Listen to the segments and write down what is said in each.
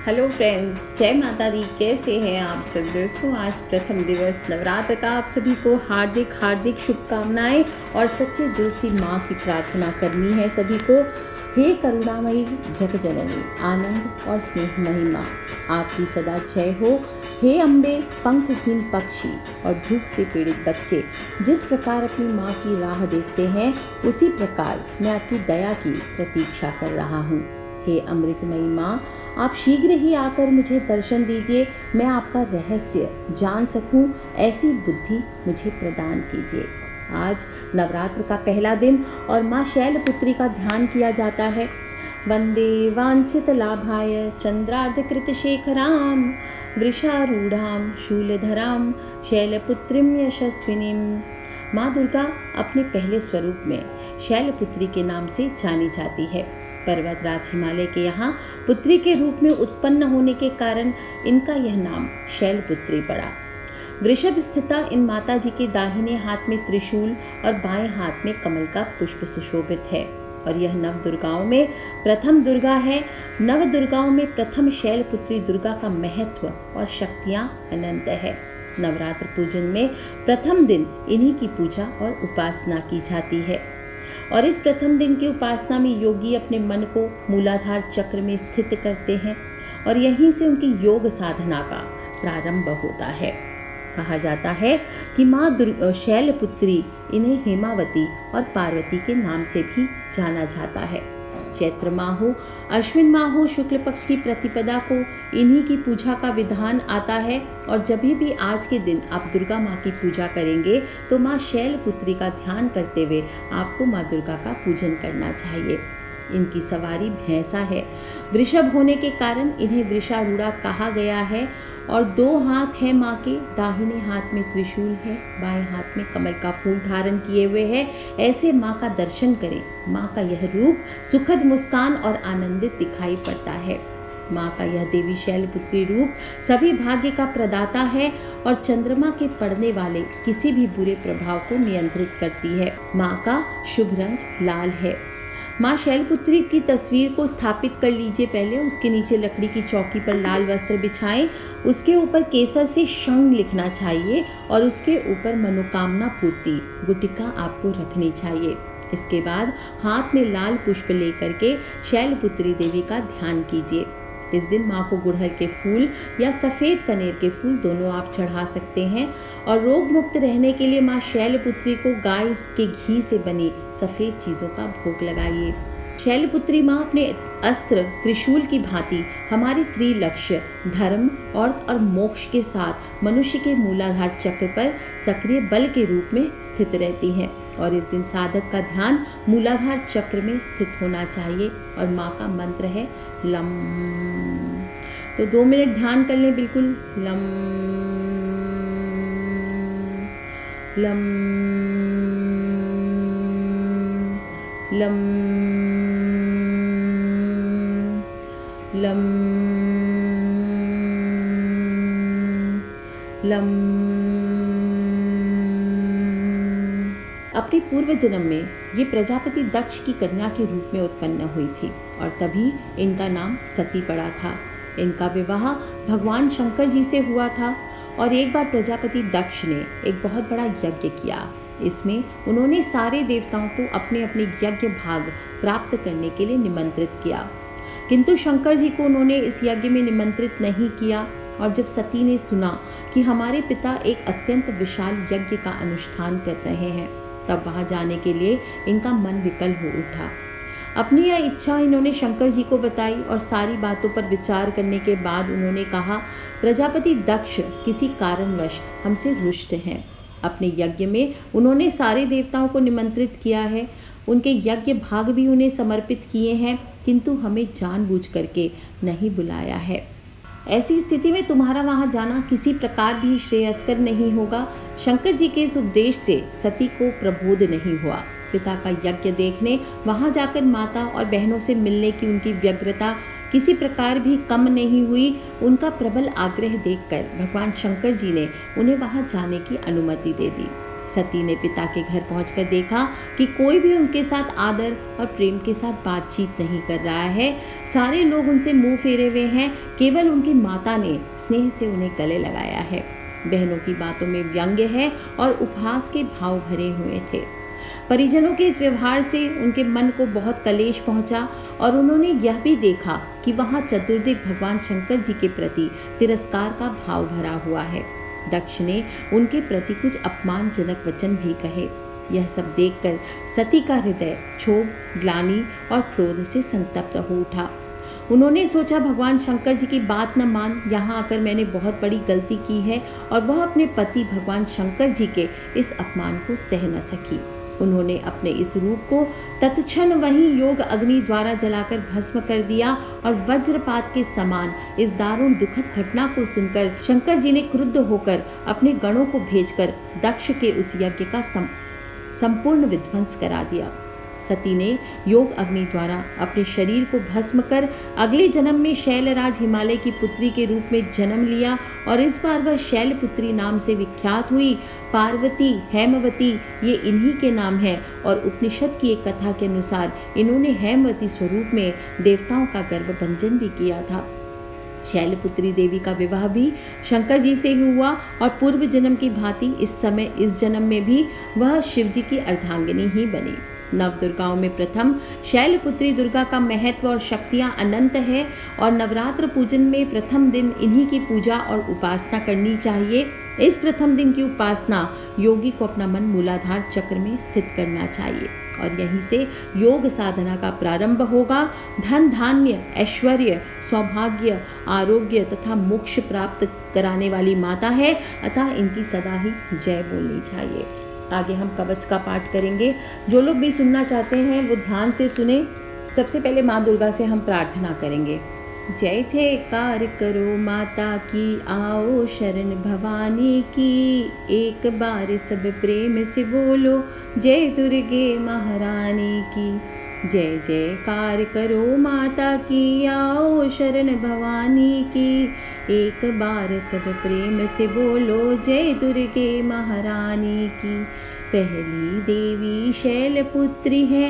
Hello friends, जय माता दी। कैसे हैं आप सब दोस्तों। आज प्रथम दिवस नवरात्र का आप सभी को हार्दिक हार्दिक शुभकामनाएं और सच्चे दिल से माँ की प्रार्थना करनी है सभी को। हे करुणामयी जग जननी, आनंद और स्नेहमयी माँ, आपकी सदा जय हो। हे अम्बे, पंखहीन पक्षी और धूप से पीड़ित बच्चे जिस प्रकार अपनी माँ की राह देखते हैं, उसी प्रकार मैं आपकी दया की प्रतीक्षा कर रहा हूँ। हे अमृतमयी माँ, आप शीघ्र ही आकर मुझे दर्शन दीजिए, मैं आपका रहस्य जान सकूं, ऐसी बुद्धि मुझे प्रदान कीजिए। आज नवरात्र का पहला दिन और माँ शैलपुत्री का ध्यान किया जाता है। वंदे वांछित लाभाय चंद्रार्धकृत शेखराम वृषारूढ़ाम शूलधराम शैलपुत्रीम यशस्विनीम। माँ दुर्गा अपने पहले स्वरूप में शैलपुत्री के नाम से जानी जाती है। पर्वतराज हिमालय के यहाँ पुत्री के रूप में उत्पन्न होने के कारण इनका यह नाम शैलपुत्री पड़ा। वृषभ स्थिता इन माता जी के दाहिने हाथ में त्रिशूल और बाएं हाथ में कमल का पुष्प सुशोभित है और यह नव दुर्गाओं में प्रथम दुर्गा है। नव दुर्गाओं में प्रथम शैलपुत्री दुर्गा का महत्व और शक्तियाँ अनंत है। नवरात्र पूजन में प्रथम दिन इन्हीं की पूजा और उपासना की जाती है और इस प्रथम दिन की उपासना में योगी अपने मन को मूलाधार चक्र में स्थित करते हैं और यहीं से उनकी योग साधना का प्रारंभ होता है। कहा जाता है कि माँ शैलपुत्री इन्हें हेमावती और पार्वती के नाम से भी जाना जाता है। चैत्र माह हो, अश्विन माह हो, शुक्ल पक्ष की प्रतिपदा को इन्हीं की पूजा का विधान आता है और जब भी आज के दिन आप दुर्गा माँ की पूजा करेंगे तो माँ शैलपुत्री का ध्यान करते हुए आपको माँ दुर्गा का पूजन करना चाहिए। इनकी सवारी भैंसा है। वृषभ होने के कारण इन्हें वृषारूढ़ा कहा गया है और दो हाथ है माँ के, दाहिने हाथ में त्रिशूल है, बाएं हाथ में कमल का फूल धारण किए हुए है। ऐसे माँ का दर्शन करें। माँ का यह रूप सुखद मुस्कान और आनंदित दिखाई पड़ता है। माँ का यह देवी शैलपुत्री रूप सभी भाग्य का प्रदाता है और चंद्रमा के पड़ने वाले किसी भी बुरे प्रभाव को नियंत्रित करती है। माँ का शुभ रंग लाल है। माँ शैलपुत्री की तस्वीर को स्थापित कर लीजिए। पहले उसके नीचे लकड़ी की चौकी पर लाल वस्त्र बिछाएं। उसके ऊपर केसर से शंख लिखना चाहिए और उसके ऊपर मनोकामना पूर्ति गुटिका आपको रखनी चाहिए। इसके बाद हाथ में लाल पुष्प लेकर के शैलपुत्री देवी का ध्यान कीजिए। इस दिन माँ को गुड़हल के फूल या सफ़ेद कनेर के फूल दोनों आप चढ़ा सकते हैं और रोग मुक्त रहने के लिए माँ शैलपुत्री को गाय के घी से बनी सफ़ेद चीज़ों का भोग लगाइए। शैलपुत्री माँ अपने अस्त्र त्रिशूल की भांति हमारे त्रिलक्ष्य धर्म, अर्थ और मोक्ष के साथ मनुष्य के मूलाधार चक्र पर सक्रिय बल के रूप में स्थित रहती हैं और इस दिन साधक का ध्यान मूलाधार चक्र में स्थित होना चाहिए और माँ का मंत्र है लम। तो 2 मिनट ध्यान कर लें। बिल्कुल lump lump lump lump lump. अपने पूर्व जन्म में ये प्रजापति दक्ष की कन्या के रूप में उत्पन्न हुई थी और तभी इनका नाम सती पड़ा था। इनका विवाह भगवान शंकर जी से हुआ था और एक बार प्रजापति दक्ष ने एक बहुत बड़ा यज्ञ किया। इसमें उन्होंने सारे देवताओं को अपने अपने यज्ञ भाग प्राप्त करने के लिए निमंत्रित किया, किंतु शंकर जी को उन्होंने इस यज्ञ में निमंत्रित नहीं किया। और जब सती ने सुना कि हमारे पिता एक अत्यंत विशाल यज्ञ का अनुष्ठान कर रहे हैं, तब वहां जाने के लिए इनका मन विकल हो उठा। अपनी यह इच्छा इन्होंने शंकर जी को बताई और सारी बातों पर विचार करने के बाद उन्होंने कहा, प्रजापति दक्ष किसी कारणवश हमसे रुष्ट हैं। अपने यज्ञ में उन्होंने सारे देवताओं को निमंत्रित किया है, उनके यज्ञ भाग भी उन्हें समर्पित किए हैं, किंतु हमें जानबूझ करके नहीं बुलाया है। ऐसी स्थिति में तुम्हारा वहां जाना किसी प्रकार भी श्रेयस्कर नहीं होगा। शंकर जी के इस उपदेश से सती को प्रबोध नहीं हुआ। पिता का यज्ञ देखने वहां जाकर माता और बहनों से मिलने की उनकी व्यग्रता किसी प्रकार भी कम नहीं हुई। उनका प्रबल आग्रह देखकर भगवान शंकर जी ने उन्हें वहां जाने की अनुमति दे दी। सती ने पिता के घर पहुंचकर देखा कि कोई भी उनके साथ आदर और प्रेम के साथ बातचीत नहीं कर रहा है। सारे लोग उनसे मुंह फेरे हुए हैं। केवल उनकी माता ने स्नेह से उन्हें गले लगाया है। बहनों की बातों में व्यंग्य है और उपहास के भाव भरे हुए थे। परिजनों के इस व्यवहार से उनके मन को बहुत कलेश पहुंचा और उन्होंने यह भी देखा कि वहां चतुर्दिक भगवान शंकर जी के प्रति तिरस्कार का भाव भरा हुआ है। दक्ष ने उनके प्रति कुछ अपमानजनक वचन भी कहे। यह सब देखकर सती का हृदय क्षोभ, ग्लानि और क्रोध से संतप्त हो उठा। उन्होंने सोचा, भगवान शंकर जी की बात न मान, यहाँ आकर मैंने बहुत बड़ी गलती की है। और वह अपने पति भगवान शंकर जी के इस अपमान को सह न सकी। उन्होंने अपने इस रूप को तत्क्षण वहीं योग अग्नि द्वारा जलाकर भस्म कर दिया और वज्रपात के समान इस दारुण दुखद घटना को सुनकर शंकर जी ने क्रुद्ध होकर अपने गणों को भेजकर दक्ष के उस यज्ञ का संपूर्ण विध्वंस करा दिया। सती ने योग अग्नि द्वारा अपने शरीर को भस्म कर अगले जन्म में शैलराज हिमालय की पुत्री के रूप में जन्म लिया और इस बार वह शैलपुत्री नाम से विख्यात हुई। पार्वती, हेमवती ये इन्हीं के नाम हैं और उपनिषद की एक कथा के अनुसार इन्होंने हेमवती स्वरूप में देवताओं का गर्वभंजन भी किया था। शैलपुत्री देवी का विवाह भी शंकर जी से ही हुआ और पूर्व जन्म की भांति इस जन्म में भी वह शिव जी की अर्धांगिनी ही बनी। नव दुर्गाओं में प्रथम शैलपुत्री दुर्गा का महत्व और शक्तियां अनंत है और नवरात्र पूजन में प्रथम दिन इन्हीं की पूजा और उपासना करनी चाहिए। इस प्रथम दिन की उपासना योगी को अपना मन मूलाधार चक्र में स्थित करना चाहिए और यहीं से योग साधना का प्रारंभ होगा। धन, धान्य, ऐश्वर्य, सौभाग्य, आरोग्य तथा मोक्ष प्राप्त कराने वाली माता है, अतः इनकी सदा ही जय बोलनी चाहिए। आगे हम कवच का पाठ करेंगे। जो लोग भी सुनना चाहते हैं वो ध्यान से सुने। सबसे पहले माँ दुर्गा से हम प्रार्थना करेंगे। जय जयकार करो माता की, आओ शरण भवानी की। एक बार सब प्रेम से बोलो, जय दुर्गे महारानी की। जय जयकार करो माता की, आओ शरण भवानी की। एक बार सब प्रेम से बोलो, जय दुर्गे महारानी की। पहली देवी शैलपुत्री है,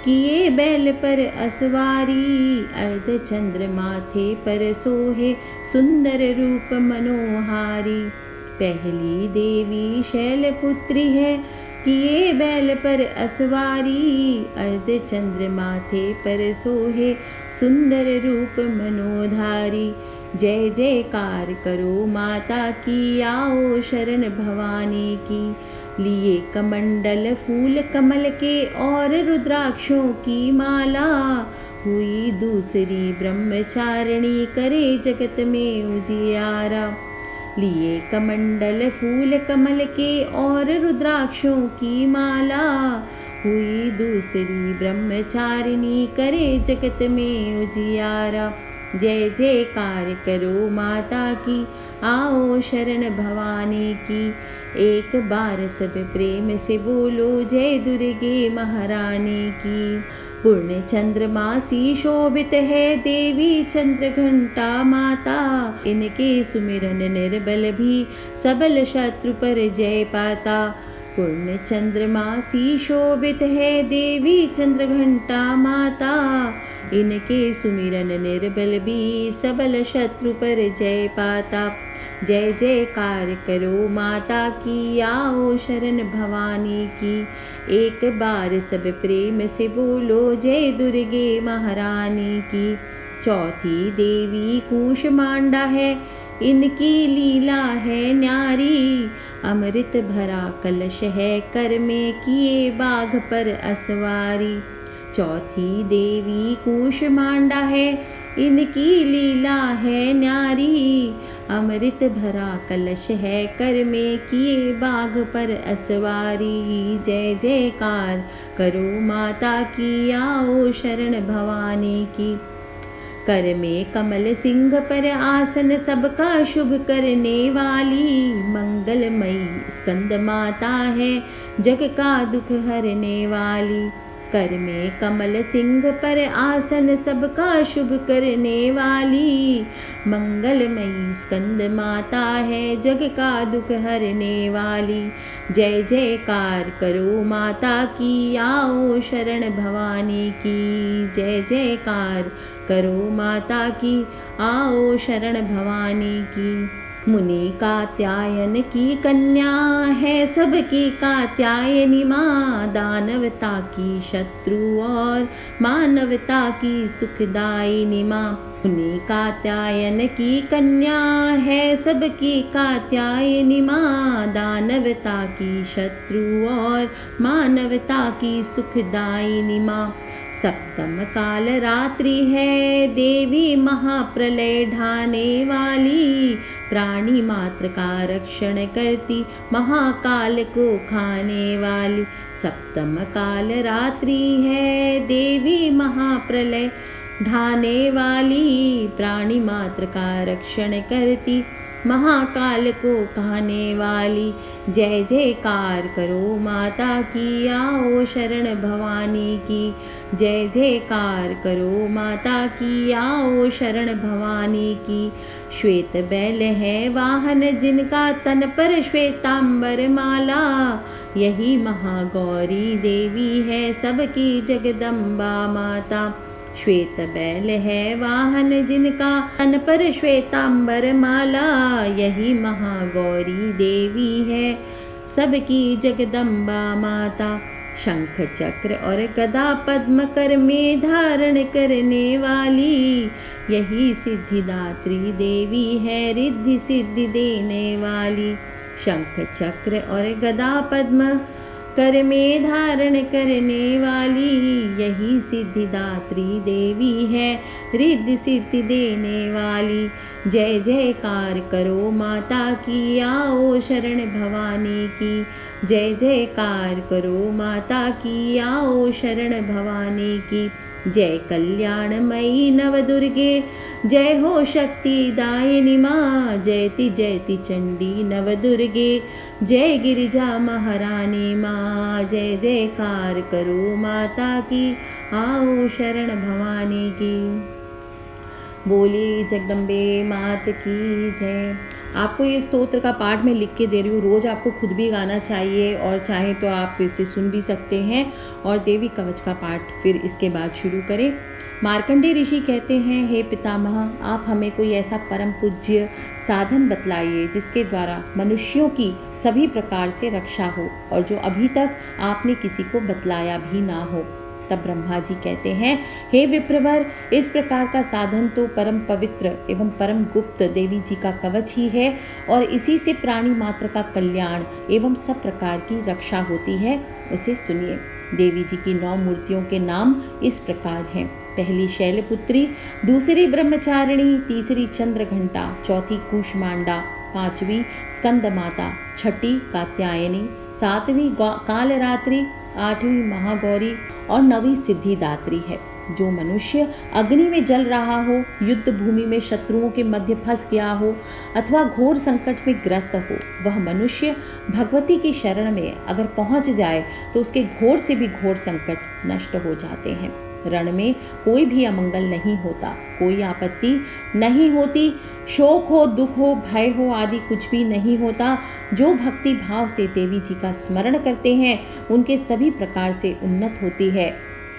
किए बैल पर असवारी। अर्धचंद्र माथे पर सोहे, सुंदर रूप मनोहारी। पहली देवी शैलपुत्री है, किए बैल पर असवारी। अर्धचंद्र माथे पर सोहे, सुंदर रूप मनोधारी। जय जयकार करो माता की, आओ शरण भवानी की। लिए कमंडल फूल कमल के और रुद्राक्षों की माला। हुई दूसरी ब्रह्मचारिणी, करे जगत में उजियारा। लिए कमंडल फूल कमल के और रुद्राक्षों की माला। हुई दूसरी ब्रह्मचारिणी, करे जगत में उजियारा। जय जयकार करो माता की, आओ शरण भवानी की। एक बार सब प्रेम से बोलो, जय दुर्गे महारानी की। पूर्ण चंद्रमासी शोभित है, देवी चंद्र घंटा माता। इनके सुमिरन निर्बल भी, सबल शत्रु पर जय पाता। पूर्ण चंद्रमासी शोभित है, देवी चंद्र घंटा माता। इनके सुमिरन निर्बल भी, सबल शत्रु पर जय पाता। जय जयकार करो माता की, आओ शरण भवानी की। एक बार सब प्रेम से बोलो, जय दुर्गे महारानी की। चौथी देवी कूष्मांडा है, इनकी लीला है न्यारी। अमृत भरा कलश है, कर में किए बाघ पर असवारी। चौथी देवी कूष्मांडा है, इनकी लीला है न्यारी। अमृत भरा कलश है, कर में किए बाघ पर असवारी। जय जयकार करो माता की, आओ शरण भवानी की। कर में कमल सिंह पर आसन, सबका शुभ करने वाली। मंगलमयी स्कंद माता है, जग का दुख हरने वाली। कर में कमल सिंह पर आसन सबका शुभ करने वाली, मंगलमयी स्कंद माता है जग का दुख हरने वाली। जय जयकार करो माता की, आओ शरण भवानी की। जय जयकार करो माता की, आओ शरण भवानी की। मुनि कात्यायन की कन्या है सबकी कात्यायनी माँ, दानवता की शत्रु और मानवता की सुखदायिनी माँ। मुनि कात्यायन की कन्या है सबकी कात्यायनी माँ, दानवता की शत्रु और मानवता की सुखदायिनी माँ। सप्तम काल रात्रि है देवी महाप्रलय ढाने वाली, प्राणी मात्र का रक्षण करती महाकाल को खाने वाली। सप्तम काल रात्रि है देवी महाप्रलय ढाने वाली, प्राणी मात्र का रक्षण करती महाकाल को खाने वाली। जय जयकार करो माता की, आओ शरण भवानी की। जय जयकार करो माता की, आओ शरण भवानी की। श्वेत बैल है वाहन जिनका, तन पर श्वेतांबर माला, यही महागौरी देवी है सबकी जगदम्बा माता। श्वेत बैल है वाहन जिनका, तन पर श्वेतांबर माला, यही महागौरी देवी है सबकी जगदम्बा माता। शंख चक्र और गदा पद्म कर में धारण करने वाली, यही सिद्धिदात्री देवी है रिद्धि सिद्धि देने वाली। शंख चक्र और गदा पद्म कर में धारण करने वाली, यही सिद्धिदात्री देवी है रिद्धि सिद्धि देने वाली। जय जयकार करो माता की, आओ शरण भवानी की। जय जयकार करो माता की, आओ शरण भवानी की। जय कल्याणमयी नवदुर्गे, जय हो शक्ति दायिनी माँ, जयति जयति चंडी नवदुर्गे, जय गिरिजा महारानी माँ। जय जयकार करो माता की, आओ शरण भवानी की। बोली जगदम्बे मात की जय। आपको ये स्तोत्र का पाठ मैं लिख के दे रही हूँ, रोज़ आपको खुद भी गाना चाहिए और चाहे तो आप इसे सुन भी सकते हैं। और देवी कवच का पाठ फिर इसके बाद शुरू करें। मार्कंडेय ऋषि कहते हैं, हे पितामह, आप हमें कोई ऐसा परम पूज्य साधन बतलाइए जिसके द्वारा मनुष्यों की सभी प्रकार से रक्षा हो और जो अभी तक आपने किसी को बतलाया भी ना हो। तब ब्रह्मा जी कहते हैं, हे विप्रवर, इस प्रकार का साधन तो परम पवित्र एवं परम गुप्त देवी जी का कवच ही है और इसी से प्राणी मात्र का कल्याण एवं सब प्रकार की रक्षा होती है। उसे सुनिए। देवी जी की 9 मूर्तियों के नाम इस प्रकार हैं। पहली शैलपुत्री, दूसरी ब्रह्मचारिणी, तीसरी चंद्रघंटा, चौथी कूष्मांडा, 5वीं स्कंद माता, 6ठी कात्यायनी, 7वीं कालरात्रि, 8वीं महागौरी और 9वीं सिद्धिदात्री है। जो मनुष्य अग्नि में जल रहा हो, युद्ध भूमि में शत्रुओं के मध्य फंस गया हो अथवा घोर संकट में ग्रस्त हो, वह मनुष्य भगवती की शरण में अगर पहुंच जाए तो उसके घोर से भी घोर संकट नष्ट हो जाते हैं। रण में कोई भी अमंगल नहीं होता, कोई आपत्ति नहीं होती, शोक हो, दुख हो, भय हो आदि कुछ भी नहीं होता। जो भक्ति भाव से देवी जी का स्मरण करते हैं उनके सभी प्रकार से उन्नत होती है।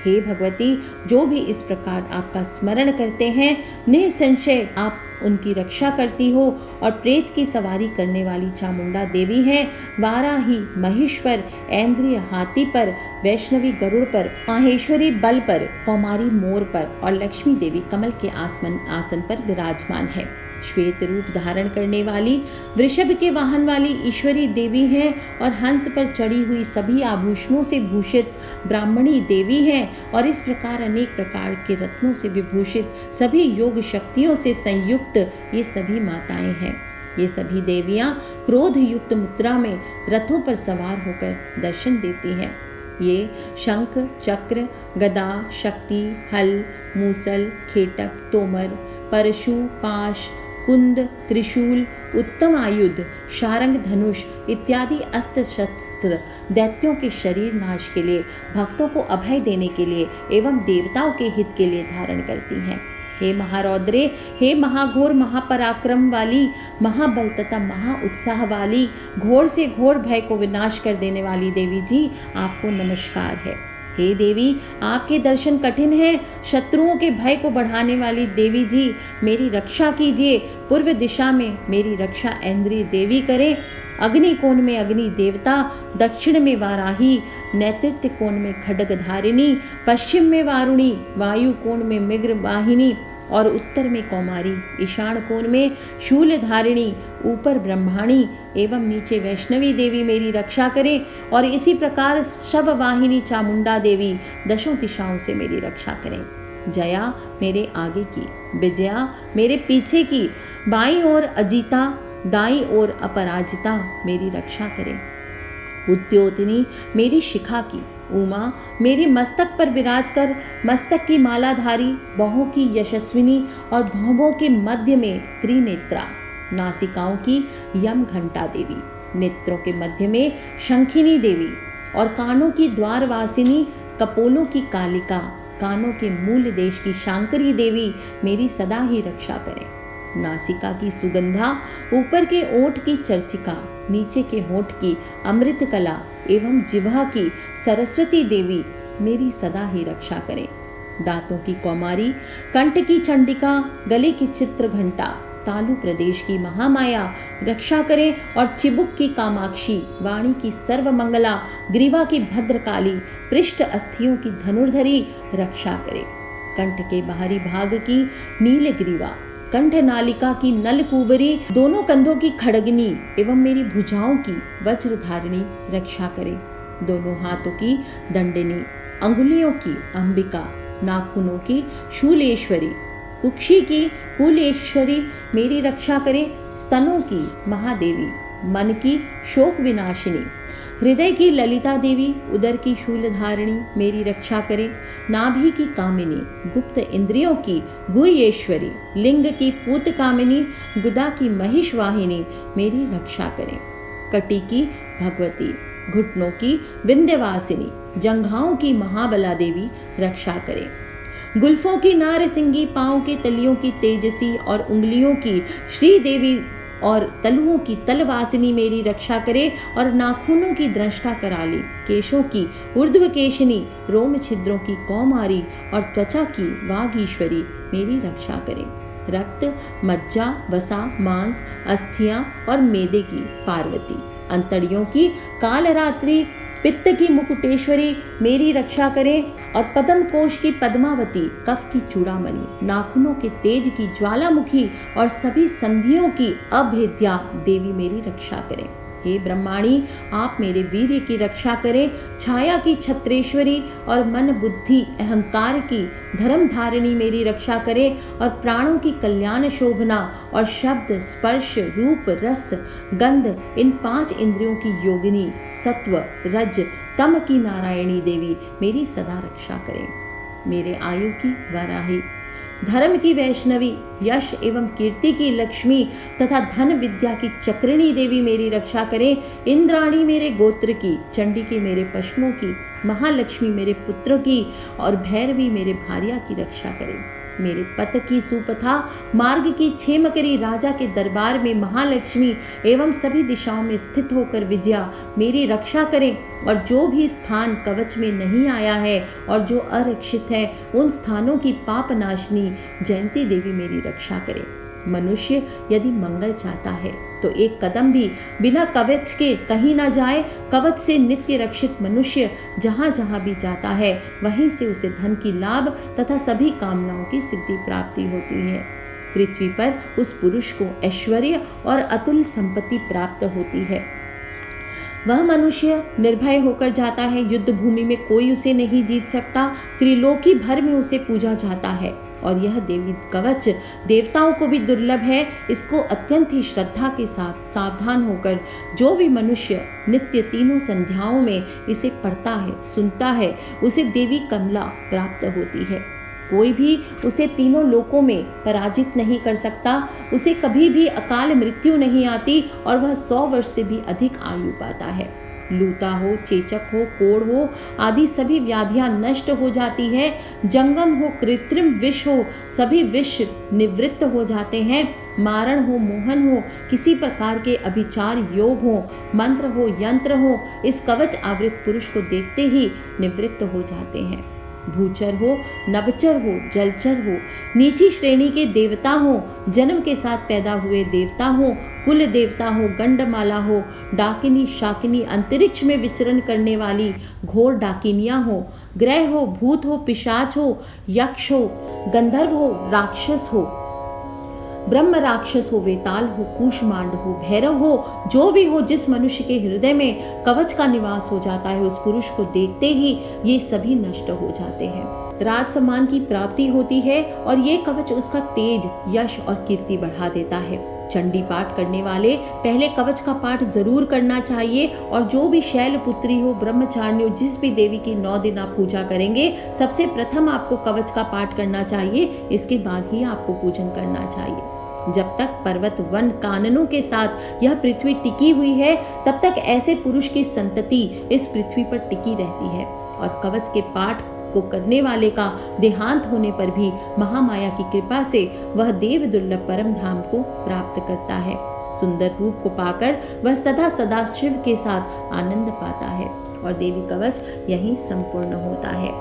हे भगवती, जो भी इस प्रकार आपका स्मरण करते हैं निसंशय आप उनकी रक्षा करती हो और प्रेत की सवारी करने वाली चामुंडा देवी हैं। वाराही महेश्वर ऐन्द्रिय हाथी पर, वैष्णवी गरुड़ पर, माहेश्वरी बल पर, कौमारी मोर पर और लक्ष्मी देवी कमल के आसन पर विराजमान है। श्वेत रूप धारण करने वाली, वृषभ के वाहन वाली ईश्वरी देवी है और हंस पर चढ़ी हुई सभी आभूषणों से भूषित ब्राह्मणी देवी है और इस प्रकार अनेक प्रकार के रत्नों से विभूषित सभी योग शक्तियों से संयुक्त ये सभी माताएं हैं। ये सभी देवियां क्रोध युक्त मुद्रा में रथों पर सवार होकर दर्शन देती हैं। ये शंख, चक्र, गदा, शक्ति, हल, मूसल, खेटक, तोमर, परशु, पाश, कुंद, त्रिशूल, उत्तम आयुध, शारंग, धनुष इत्यादि अस्त्र शस्त्र दैत्यों के शरीर नाश के लिए, भक्तों को अभय देने के लिए एवं देवताओं के हित के लिए धारण करती हैं। हे महारौद्रे, हे महाघोर महापराक्रम वाली, महाबल तथा महा उत्साह वाली, घोर से घोर भय को विनाश कर देने वाली देवी जी, आपको नमस्कार है। हे देवी, आपके दर्शन कठिन है। शत्रुओं के भय को बढ़ाने वाली देवी जी, मेरी रक्षा कीजिए। पूर्व दिशा में मेरी रक्षा ऐन्द्री देवी करें। अग्नि कोण में अग्नि देवता, दक्षिण में वाराही, नैऋत्य कोण में खड्गधारिणी, पश्चिम में वारुणी, वायु कोण में मिग्र वाहिनी और उत्तर में कौमारी, ईशान कोण में शूलधारिणी, ऊपर ब्रह्माणी एवं नीचे वैष्णवी देवी मेरी रक्षा करें। और इसी प्रकार शव वाहिनी चामुंडा देवी दशों दिशाओं से मेरी रक्षा करें। जया मेरे आगे की, विजया मेरे पीछे की, बाईं ओर अजीता, दाईं ओर अपराजिता मेरी रक्षा करें। उद्योतनी मेरी शिखा की, उमा मेरी मस्तक पर विराज कर मस्तक की मालाधारी, बाहों की यशस्विनी और भौहों के मध्य में त्रिनेत्रा, नासिकाओं की यम घंटा देवी, नेत्रों के मध्य में शंखिनी देवी और कानों की द्वारवासिनी, कपोलों की कालिका, कानों के मूल देश की शांकरी देवी मेरी सदा ही रक्षा करें। नासिका की सुगंधा, ऊपर के ओठ की चर्चिका, नीचे के होठ की अमृत कला एवं जिह्वा की सरस्वती देवी मेरी सदा ही रक्षा करें। दांतों की कौमारी, कंठ की चंडिका, गले की चित्र घंटा, तालु प्रदेश की महामाया रक्षा करें। और चिबुक की कामाक्षी, वाणी की सर्वमंगला, ग्रीवा की भद्रकाली, पृष्ठ अस्थियों की धनुर्धरी रक्षा करें। कंठ के बाहरी भाग की नीलग्रीवा, कंठ नालिका की नलकूबरी, दोनों कंधों की खड़गनी एवं मेरी भुजाओं की वज्रधारिणी रक्षा करे। दोनों हाथों की दंडिनी, अंगुलियों की अंबिका, नाखूनों की शूलेश्वरी, कुक्षी की कुलेश्वरी मेरी रक्षा करे। स्तनों की महादेवी, मन की शोक विनाशिनी, हृदय की ललिता देवी, उदर की शूलधारिणी मेरी रक्षा करे। नाभि की कामिनी, गुप्त इंद्रियों की गुह्येश्वरी, लिंग की पूत कामिनी, गुदा की महिषवाहिनी मेरी रक्षा करें। कटी की भगवती, घुटनों की विंध्यवासिनी, जंघाओं की महाबला देवी रक्षा करें। गुल्फों की नारसिंगी, पांव के तलियों की तेजसी और उंगलियों की श्री देवी और तलुओं की तलवासिनी मेरी रक्षा करे। और नाखूनों की दृष्टा कराली, केशों की ऊर्ध्वकेशिनी, रोम छिद्रों की कौमारी और त्वचा की वागीश्वरी मेरी रक्षा करे। रक्त, मज्जा, वसा, मांस, अस्थियां और मेदे की पार्वती, अंतड़ियों की कालरात्रि, पित्त की मुकुटेश्वरी मेरी रक्षा करें। और पद्म कोश की पद्मावती, कफ की चूड़ामणि, नाखूनों के तेज की ज्वालामुखी और सभी संधियों की अभेद्या देवी मेरी रक्षा करें। हे ब्रह्माणी, आप मेरे वीर्य की रक्षा करें। छाया की छत्रेश्वरी और मन बुद्धि अहंकार की धर्मधारिणी मेरी रक्षा करें। और प्राणों की कल्याण शोभना और शब्द, स्पर्श, रूप, रस, गंध इन 5 इंद्रियों की योगिनी, सत्व, रज, तम की नारायणी देवी मेरी सदा रक्षा करें। मेरे आयु की वराही, धर्म की वैष्णवी, यश एवं कीर्ति की लक्ष्मी तथा धन विद्या की चक्रिणी देवी मेरी रक्षा करें। इंद्राणी मेरे गोत्र की, चंडी मेरे पशुओं की, महालक्ष्मी मेरे पुत्रों की और भैरवी मेरे भार्या की रक्षा करें। मेरे पत की सुपथा, मार्ग की क्षेमकरी, राजा के दरबार में महालक्ष्मी एवं सभी दिशाओं में स्थित होकर विजया मेरी रक्षा करें। और जो भी स्थान कवच में नहीं आया है और जो अरक्षित है, उन स्थानों की पापनाशिनी जयंती देवी मेरी रक्षा करें। मनुष्य यदि मंगल चाहता है तो एक कदम भी बिना कवच के कहीं ना जाए। कवच से नित्य रक्षित मनुष्य जहाँ जहाँ भी जाता है, वहीं से उसे धन की लाभ तथा सभी कामनाओं की सिद्धि प्राप्ति होती है। पृथ्वी पर उस पुरुष को ऐश्वर्य और अतुल संपत्ति प्राप्त होती है। वह मनुष्य निर्भय होकर जाता है, युद्ध भूमि में कोई उसे नहीं जीत सकता, त्रिलोकी भर में उसे पूजा जाता है। और यह देवी कवच देवताओं को भी दुर्लभ है। इसको अत्यंत ही श्रद्धा के साथ सावधान होकर जो भी मनुष्य नित्य तीनों संध्याओं में इसे पढ़ता है, सुनता है, उसे देवी कमला प्राप्त होती है। कोई भी उसे तीनों लोकों में पराजित नहीं कर सकता। उसे कभी भी अकाल मृत्यु नहीं आती और वह 100 वर्ष से भी अधिक आयु पाता है। लूता हो, चेचक हो, कोढ़ हो आदि सभी व्याधियां नष्ट हो जाती है। जंगम हो, कृत्रिम विष हो, सभी विष निवृत्त हो जाते हैं। मारण हो, मोहन हो, किसी प्रकार के अभिचार योग हो, मंत्र हो, यंत्र हो, इस कवच आवृत पुरुष को देखते ही निवृत्त हो जाते हैं। भूचर हो, नभचर हो, जलचर हो, नीची श्रेणी के देवता हो, जन्म के साथ पैदा हुए देवता हो, कुल देवता हो, गंडमाला हो, डाकिनी शाकिनी, अंतरिक्ष में विचरण करने वाली घोर डाकिनियां हो, ग्रह हो, भूत हो, पिशाच हो, यक्ष हो, गंधर्व हो, राक्षस हो, ब्रह्म राक्षस हो, वेताल हो, कूष्मांड हो, भैरव हो, जो भी हो, जिस मनुष्य के हृदय में कवच का निवास हो जाता है उस पुरुष को देखते ही ये सभी नष्ट हो जाते हैं। राज सम्मान की प्राप्ति होती है और ये कवच उसका तेज, यश और कीर्ति बढ़ा देता है। चंडी पाठ करने वाले पहले कवच का पाठ जरूर करना चाहिए और जो भी शैलपुत्री हो, ब्रह्मचारिणी हो, जिस भी देवी की 9 दिन आप पूजा करेंगे सबसे प्रथम आपको कवच का पाठ करना चाहिए, इसके बाद ही आपको पूजन करना चाहिए। जब तक पर्वत वन काननों के साथ यह पृथ्वी टिकी हुई है तब तक ऐसे पुरुष की संतति इस पृथ्वी पर टिकी रहती है और कवच के पाठ को करने वाले का देहांत होने पर भी महामाया की कृपा से वह देव दुर्लभ परम धाम को प्राप्त करता है। सुंदर रूप को पाकर वह सदा सदा शिव के साथ आनंद पाता है और देवी कवच यहीं संपूर्ण होता है।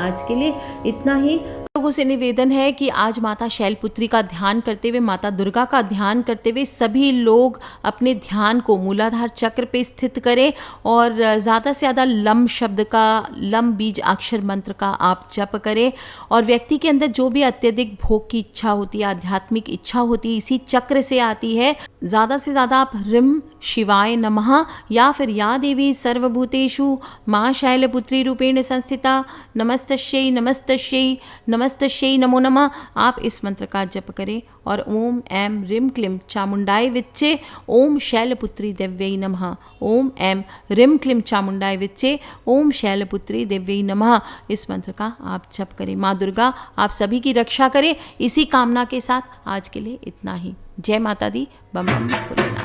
आज के लिए इतना ही। लोगों से निवेदन है कि आज माता शैलपुत्री का ध्यान करते हुए, माता दुर्गा का ध्यान करते हुए सभी लोग अपने ध्यान को मूलाधार चक्र पे स्थित करें और ज़्यादा से ज़्यादा लम शब्द का, लम बीज अक्षर मंत्र का आप जप करें। और व्यक्ति के अंदर जो भी अत्यधिक भोग की इच्छा होती है, आध्यात्मिक इच्छा होती है, इसी चक्र से आती है। ज़्यादा से ज़्यादा आप ह्रीं शिवाय नमः या फिर या देवी सर्वभूतेषु माँ शैलपुत्री रूपेण संस्थिता नमस्तस्यै नमस्तस्यै नमस्तस्यै नमो नमः, आप इस मंत्र का जप करें। और ओम ऐं ह्रीं क्लीं चामुंडाय विच्चे ओम शैलपुत्री देव्यै नमः, ओम ऐं ह्रीं क्लीं चामुंडाय विच्चे ओम शैलपुत्री देव्यै नमः, इस मंत्र का आप जप करें। माँ दुर्गा आप सभी की रक्षा करें। इसी कामना के साथ आज के लिए इतना ही। जय माता दी। बम बम भोलेनाथ।